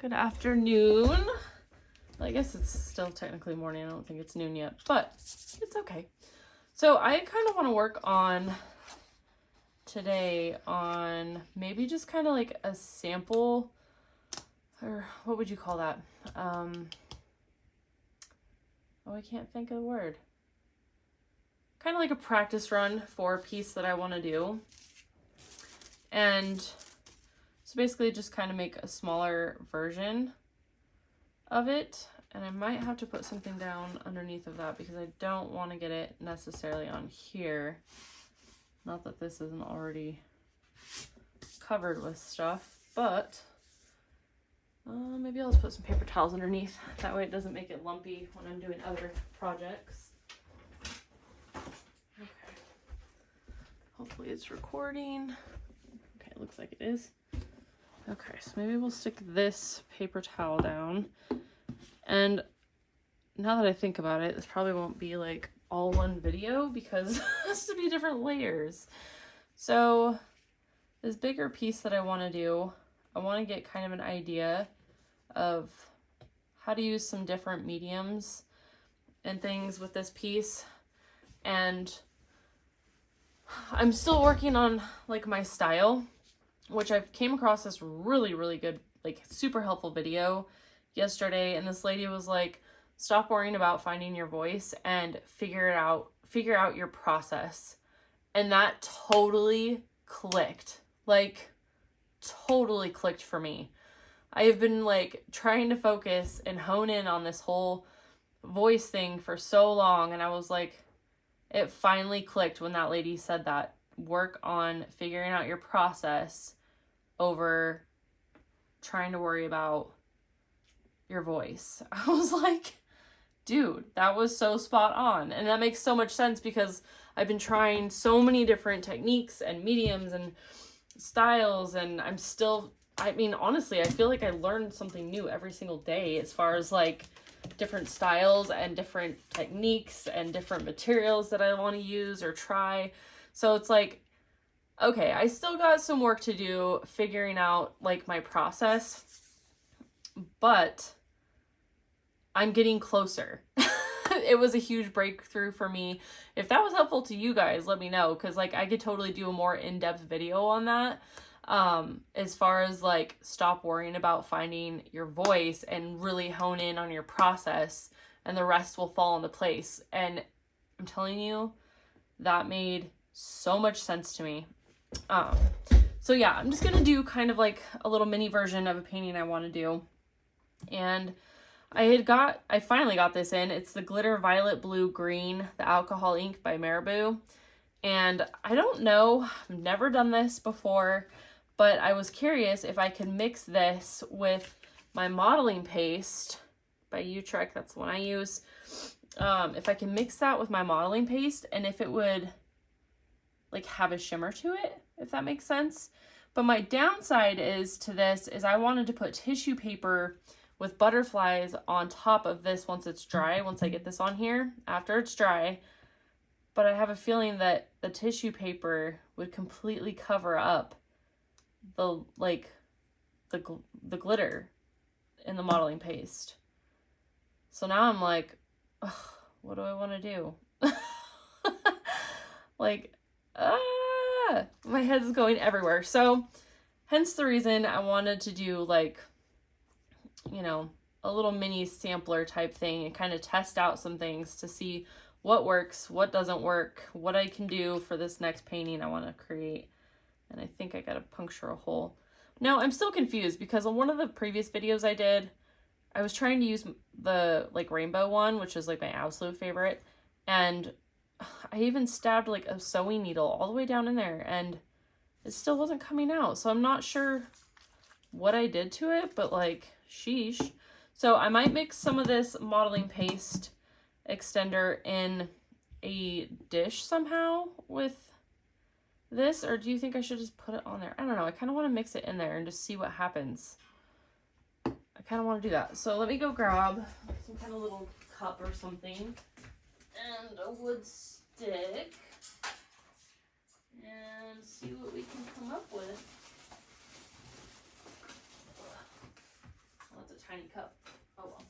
Good afternoon. Well, I guess it's still technically morning. I don't think it's noon yet, but it's okay. So I kind of want to work on today on maybe just kind of like a sample, or what would you call that? Oh, I can't think of the word. Kind of like a practice run for a piece that I want to do. And so basically just kind of make a smaller version of it. And I might have to put something down underneath of that because I don't want to get it necessarily on here. Not that this isn't already covered with stuff, but maybe I'll just put some paper towels underneath. That way it doesn't make it lumpy when I'm doing other projects. Okay. Hopefully it's recording. Okay, it looks like it is. Okay, so maybe we'll stick this paper towel down. And now that I think about it, this probably won't be like all one video because it has to be different layers. So this bigger piece that I want to do, I want to get kind of an idea of how to use some different mediums and things with this piece. And I'm still working on like my style, which I've came across this really good, like super helpful video yesterday. And this lady was like, stop worrying about finding your voice and figure out your process. And that totally clicked, like totally clicked for me. I have been like trying to focus and hone in on this whole voice thing for so long. And I was like, it finally clicked when that lady said that. Work on figuring out your process over trying to worry about your voice. I was like, dude, that was so spot on. And that makes so much sense because I've been trying so many different techniques and mediums and styles, and I'm still, I mean, honestly, I feel like I learned something new every single day as far as like different styles and different techniques and different materials that I want to use or try. So it's like, okay, I still got some work to do figuring out like my process, but I'm getting closer. It was a huge breakthrough for me. If that was helpful to you guys, let me know, because like I could totally do a more in-depth video on that. As far as like stop worrying about finding your voice and really hone in on your process, and the rest will fall into place. And I'm telling you, that made so much sense to me. So yeah, I'm just gonna do kind of like a little mini version of a painting I want to do. And I finally got this in. It's the Glitter Violet Blue Green, the alcohol ink by Marabou. And I don't know, I've never done this before, but I was curious if I could mix this with my modeling paste by Utrecht, that's the one I use. If I can mix that with my modeling paste and if it would like have a shimmer to it, if that makes sense. But my downside is to this is I wanted to put tissue paper with butterflies on top of this once it's dry, once I get this on here, after it's dry. But I have a feeling that the tissue paper would completely cover up the glitter in the modeling paste. So now I'm like, ugh, what do I want to do? Like, my head's going everywhere. So hence the reason I wanted to do like, you know, a little mini sampler type thing and kind of test out some things to see what works, what doesn't work, what I can do for this next painting I want to create. And I think I got to puncture a hole. Now I'm still confused because on one of the previous videos I did, I was trying to use the like rainbow one, which is like my absolute favorite. And I even stabbed like a sewing needle all the way down in there and it still wasn't coming out. So I'm not sure what I did to it, but like, sheesh. So I might mix some of this modeling paste extender in a dish somehow with this, or do you think I should just put it on there? I don't know. I kind of want to mix it in there and just see what happens. I kind of want to do that. So let me go grab some kind of little cup or something and a wood stick and see what we can come up with. tiny cup. Oh well.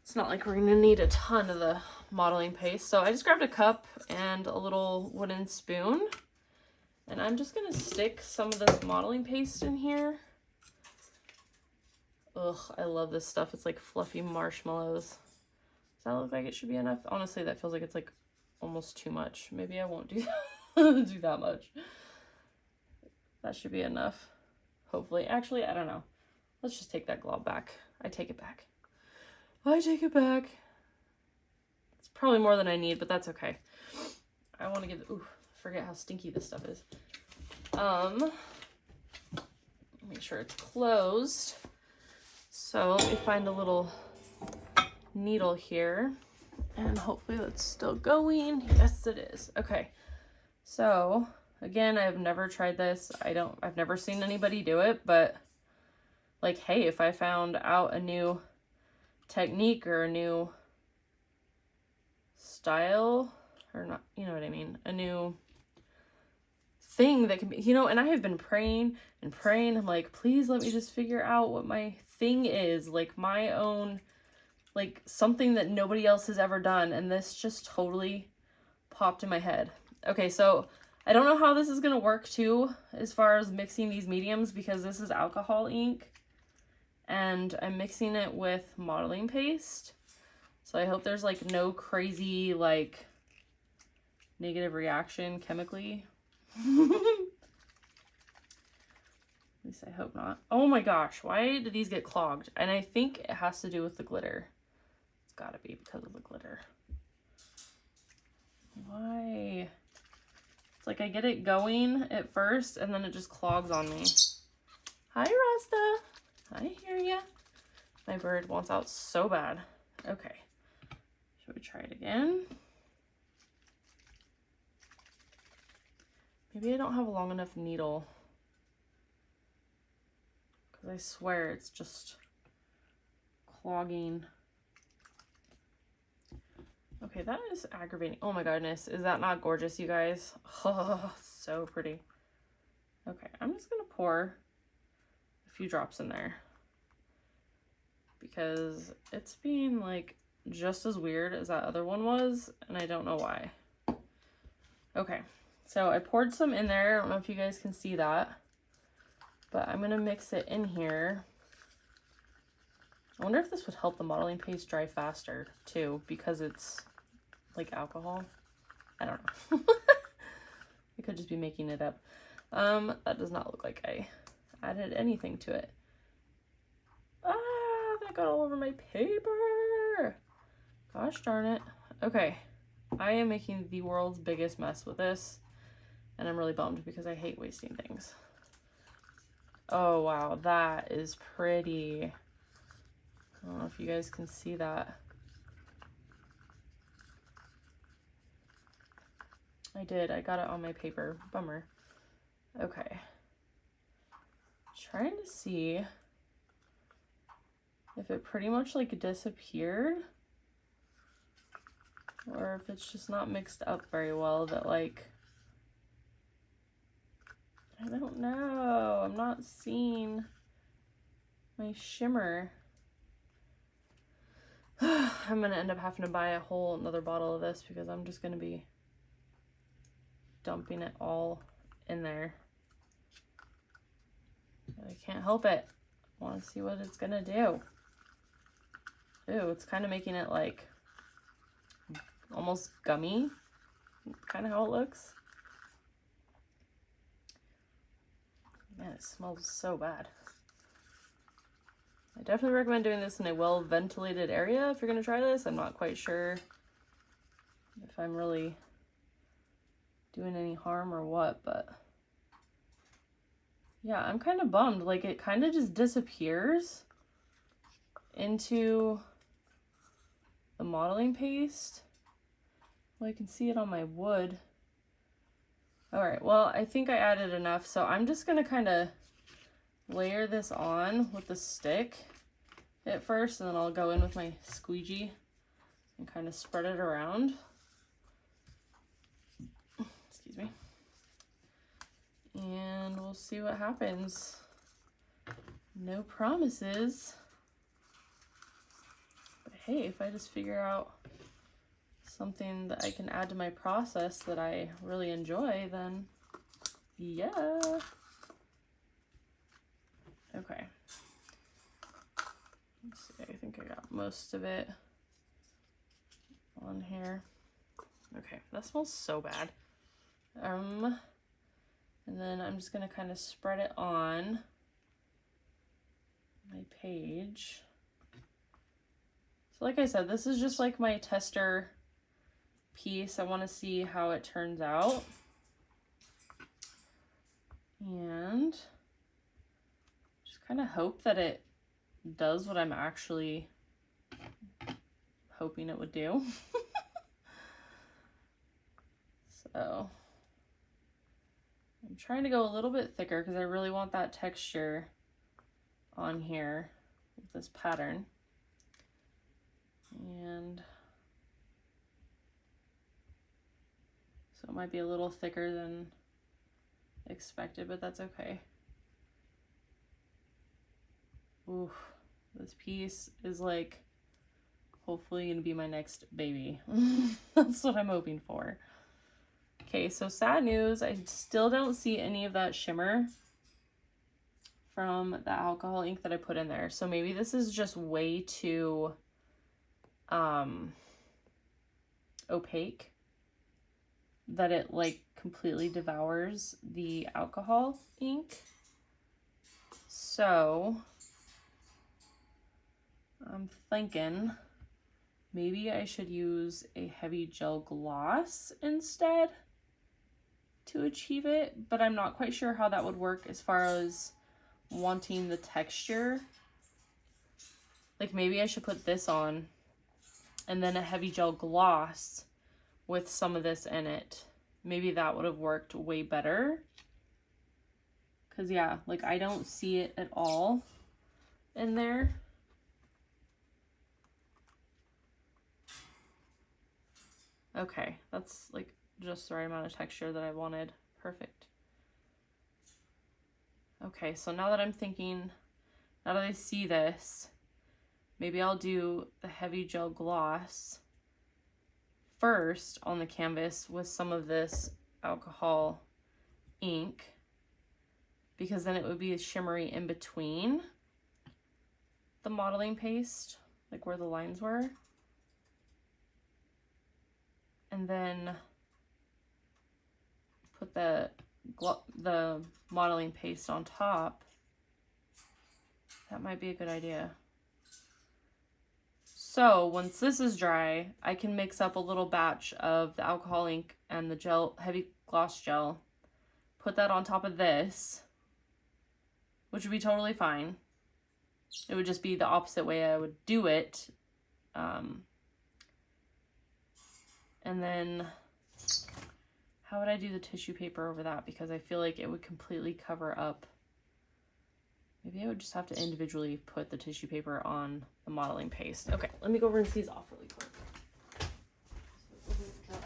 It's not like we're gonna need a ton of the modeling paste. So I just grabbed a cup and a little wooden spoon. And I'm just gonna stick some of this modeling paste in here. Ugh, I love this stuff. It's like fluffy marshmallows. Does that look like it should be enough? Honestly, that feels like it's like almost too much. Maybe I won't do do that much. That should be enough. Hopefully. Actually, I don't know. Let's just take that glob back. I take it back. I take it back. It's probably more than I need, but that's okay. I want to give, ooh, forget how stinky this stuff is. Make sure it's closed. So let me find a little needle here, and hopefully that's still going. Yes, it is. Okay. So again, I've never tried this. I've never seen anybody do it, but like, hey, if I found out a new technique or a new style, or not, you know what I mean, a new thing that can be, you know, and I have been praying and praying. I'm like, please let me just figure out what my thing is, like my own, like something that nobody else has ever done. And this just totally popped in my head. Okay, so I don't know how this is gonna work too, as far as mixing these mediums, because this is alcohol ink and I'm mixing it with modeling paste. So I hope there's like no crazy like negative reaction chemically. At least I hope not. Oh my gosh, why did these get clogged? And I think it has to do with the glitter. It's gotta be because of the glitter. Why? It's like I get it going at first and then it just clogs on me. Hi, Rasta. I hear ya. My bird wants out so bad. Okay. Should we try it again? Maybe I don't have a long enough needle. Because I swear it's just clogging. Okay, that is aggravating. Oh my goodness. Is that not gorgeous, you guys? Oh, so pretty. Okay, I'm just going to pour a few drops in there. Because it's being like just as weird as that other one was. And I don't know why. Okay. So I poured some in there. I don't know if you guys can see that, but I'm going to mix it in here. I wonder if this would help the modeling paste dry faster too, because it's like alcohol. I don't know. I could just be making it up. That does not look like I added anything to it. Ah, that got all over my paper. Gosh darn it. Okay. I am making the world's biggest mess with this. And I'm really bummed because I hate wasting things. Oh, wow. That is pretty. I don't know if you guys can see that. I did. I got it on my paper. Bummer. Okay. Trying to see if it pretty much like disappeared. Or if it's just not mixed up very well that like... I don't know. I'm not seeing my shimmer. I'm going to end up having to buy a whole another bottle of this because I'm just going to be dumping it all in there. But I can't help it. I want to see what it's going to do. Ooh, it's kind of making it like almost gummy. Kind of how it looks. Man, it smells so bad. I definitely recommend doing this in a well-ventilated area if you're going to try this. I'm not quite sure if I'm really doing any harm or what, but yeah, I'm kind of bummed. Like, it kind of just disappears into the modeling paste. Well, I can see it on my wood. All right, well, I think I added enough, so I'm just going to kind of layer this on with the stick at first, and then I'll go in with my squeegee and kind of spread it around. Excuse me. And we'll see what happens. No promises. But hey, if I just figure out something that I can add to my process that I really enjoy, then yeah. Okay. Let's see, I think I got most of it on here. Okay, that smells so bad. And then I'm just gonna kind of spread it on my page. So like I said, this is just like my tester piece. I want to see how it turns out. And just kind of hope that it does what I'm actually hoping it would do. So I'm trying to go a little bit thicker because I really want that texture on here with this pattern. And so it might be a little thicker than expected, but that's okay. Oof, this piece is like hopefully gonna be my next baby. That's what I'm hoping for. Okay, so sad news, I still don't see any of that shimmer from the alcohol ink that I put in there. So maybe this is just way too opaque that it like completely devours the alcohol ink. So I'm thinking maybe I should use a heavy gel gloss instead to achieve it, but I'm not quite sure how that would work as far as wanting the texture. Like maybe I should put this on and then a heavy gel gloss with some of this in it. Maybe that would have worked way better. Cause yeah, like I don't see it at all in there. Okay, that's like just the right amount of texture that I wanted. Perfect. Okay, so now that I'm thinking, now that I see this, maybe I'll do the heavy gel gloss first on the canvas with some of this alcohol ink, because then it would be shimmery in between the modeling paste, like where the lines were. And then put the modeling paste on top. That might be a good idea. So once this is dry, I can mix up a little batch of the alcohol ink and the gel, heavy gloss gel, put that on top of this, which would be totally fine. It would just be the opposite way I would do it. And then how would I do the tissue paper over that? Because I feel like it would completely cover up. Maybe I would just have to individually put the tissue paper on the modeling paste. Okay, let me go rinse these off really quick. So this is dry.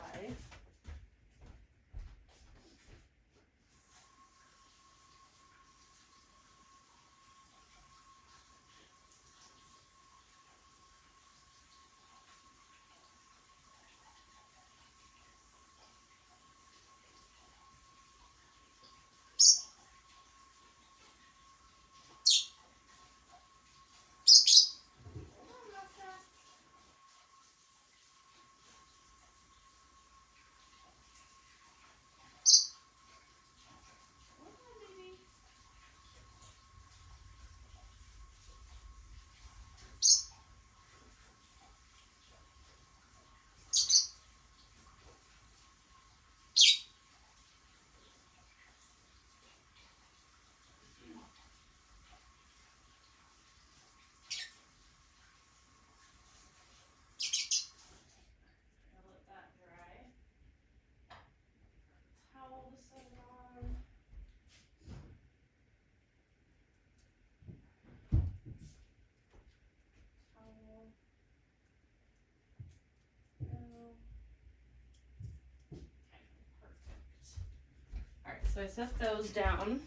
So I set those down.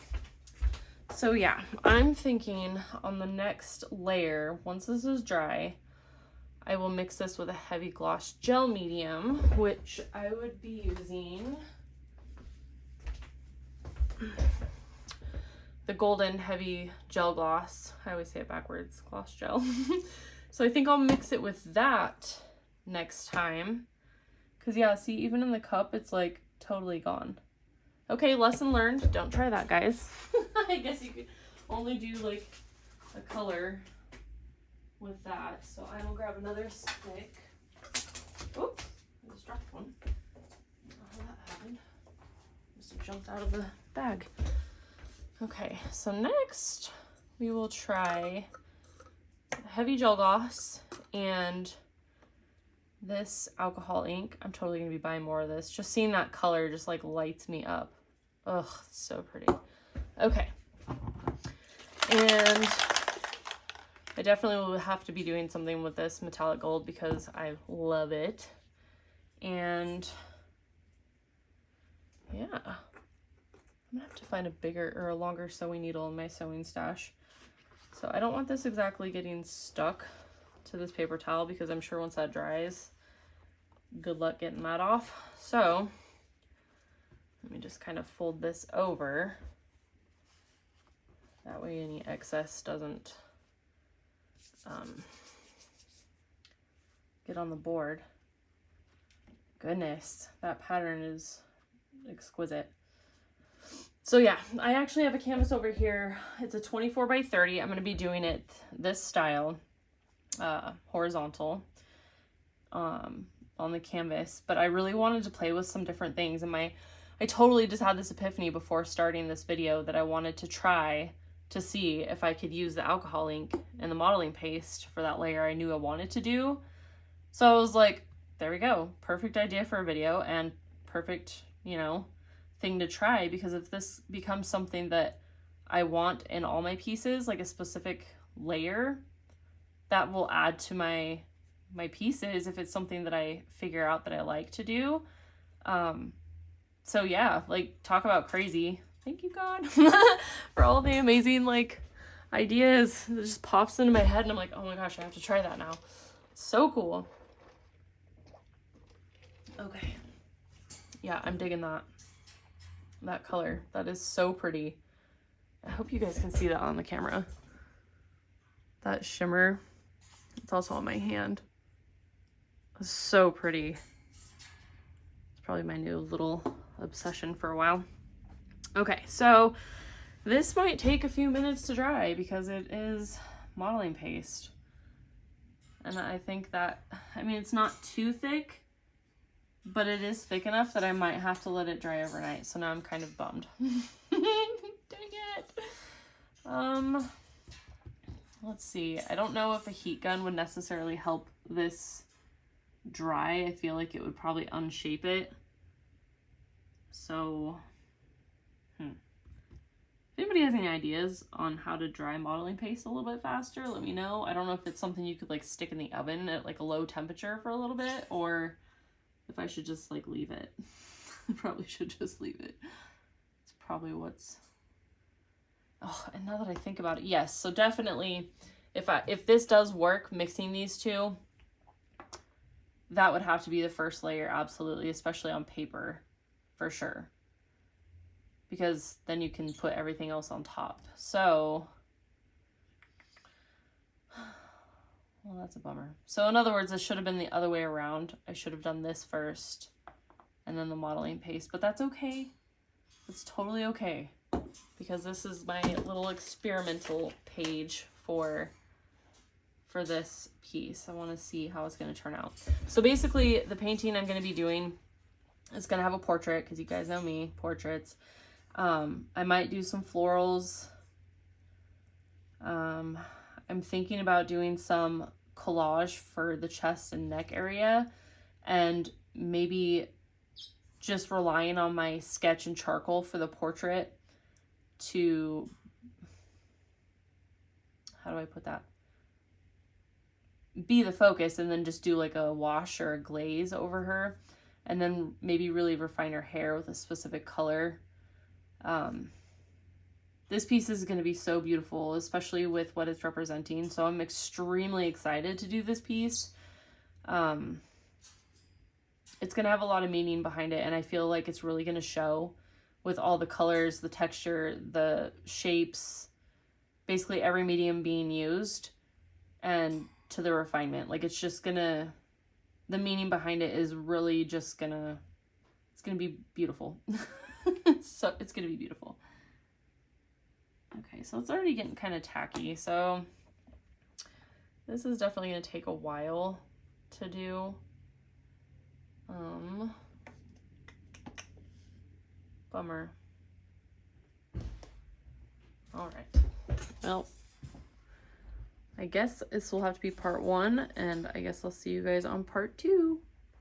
So yeah, I'm thinking on the next layer, once this is dry, I will mix this with a heavy gloss gel medium, which I would be using the Golden Heavy Gel Gloss. I always say it backwards, gloss gel. So I think I'll mix it with that next time. Because yeah, see, even in the cup, it's like totally gone. Okay, lesson learned. Don't try that, guys. I guess you could only do like a color with that. So I will grab another stick. Oops, I just dropped one. I don't know how that happened. Just jumped out of the bag. Okay, so next we will try heavy gel gloss and this alcohol ink. I'm totally gonna be buying more of this. Just seeing that color just like lights me up. Ugh, it's so pretty. Okay. And I definitely will have to be doing something with this metallic gold because I love it. And yeah, I'm gonna have to find a bigger or a longer sewing needle in my sewing stash. So I don't want this exactly getting stuck to this paper towel because I'm sure once that dries, good luck getting that off. So let me just kind of fold this over. That way any excess doesn't get on the board. Goodness, that pattern is exquisite. So yeah, I actually have a canvas over here. It's a 24 by 30. I'm going to be doing it this style, horizontal, on the canvas. But I really wanted to play with some different things. And I totally just had this epiphany before starting this video that I wanted to try to see if I could use the alcohol ink and the modeling paste for that layer I knew I wanted to do. So I was like, there we go. Perfect idea for a video and perfect, you know, thing to try, because if this becomes something that I want in all my pieces, like a specific layer, that will add to my pieces if it's something that I figure out that I like to do. So yeah, like, talk about crazy. Thank you, God, for all the amazing like ideas. It just pops into my head and I'm like, oh my gosh, I have to try that now. So cool. Okay. Yeah, I'm digging that color. That is so pretty. I hope you guys can see that on the camera. That shimmer. It's also on my hand. It's so pretty. It's probably my new little obsession for a while. Okay, so this might take a few minutes to dry because it is modeling paste. And I think that, I mean, it's not too thick, but it is thick enough that I might have to let it dry overnight. So now I'm kind of bummed. Dang it. Let's see. I don't know if a heat gun would necessarily help this dry. I feel like it would probably unshape it. So, if anybody has any ideas on how to dry modeling paste a little bit faster, let me know. I don't know if it's something you could like stick in the oven at like a low temperature for a little bit, or if I should just like leave it. I probably should just leave it. It's probably what's... Oh, and now that I think about it, yes. So definitely, if this does work, mixing these two, that would have to be the first layer, absolutely, especially on paper, for sure. Because then you can put everything else on top. So, well, that's a bummer. So in other words, it should have been the other way around. I should have done this first and then the modeling paste, but that's okay. It's totally okay, because this is my little experimental page for this piece. I want to see how it's going to turn out. So basically, the painting I'm going to be doing is going to have a portrait, because you guys know me, portraits. I might do some florals. I'm thinking about doing some collage for the chest and neck area, and maybe just relying on my sketch and charcoal for the portrait to, how do I put that? Be the focus, and then just do like a wash or a glaze over her, and then maybe really refine her hair with a specific color. this piece is going to be so beautiful, especially with what it's representing. So I'm extremely excited to do this piece. It's going to have a lot of meaning behind it, and I feel like it's really going to show with all the colors, the texture, the shapes, basically every medium being used, and to the refinement. Like, it's just going to, the meaning behind it is really just going to, it's going to be beautiful. So it's going to be beautiful. Okay, so it's already getting kind of tacky. So this is definitely going to take a while to do. Bummer. All right. Well, I guess this will have to be part 1, and I guess I'll see you guys on part 2.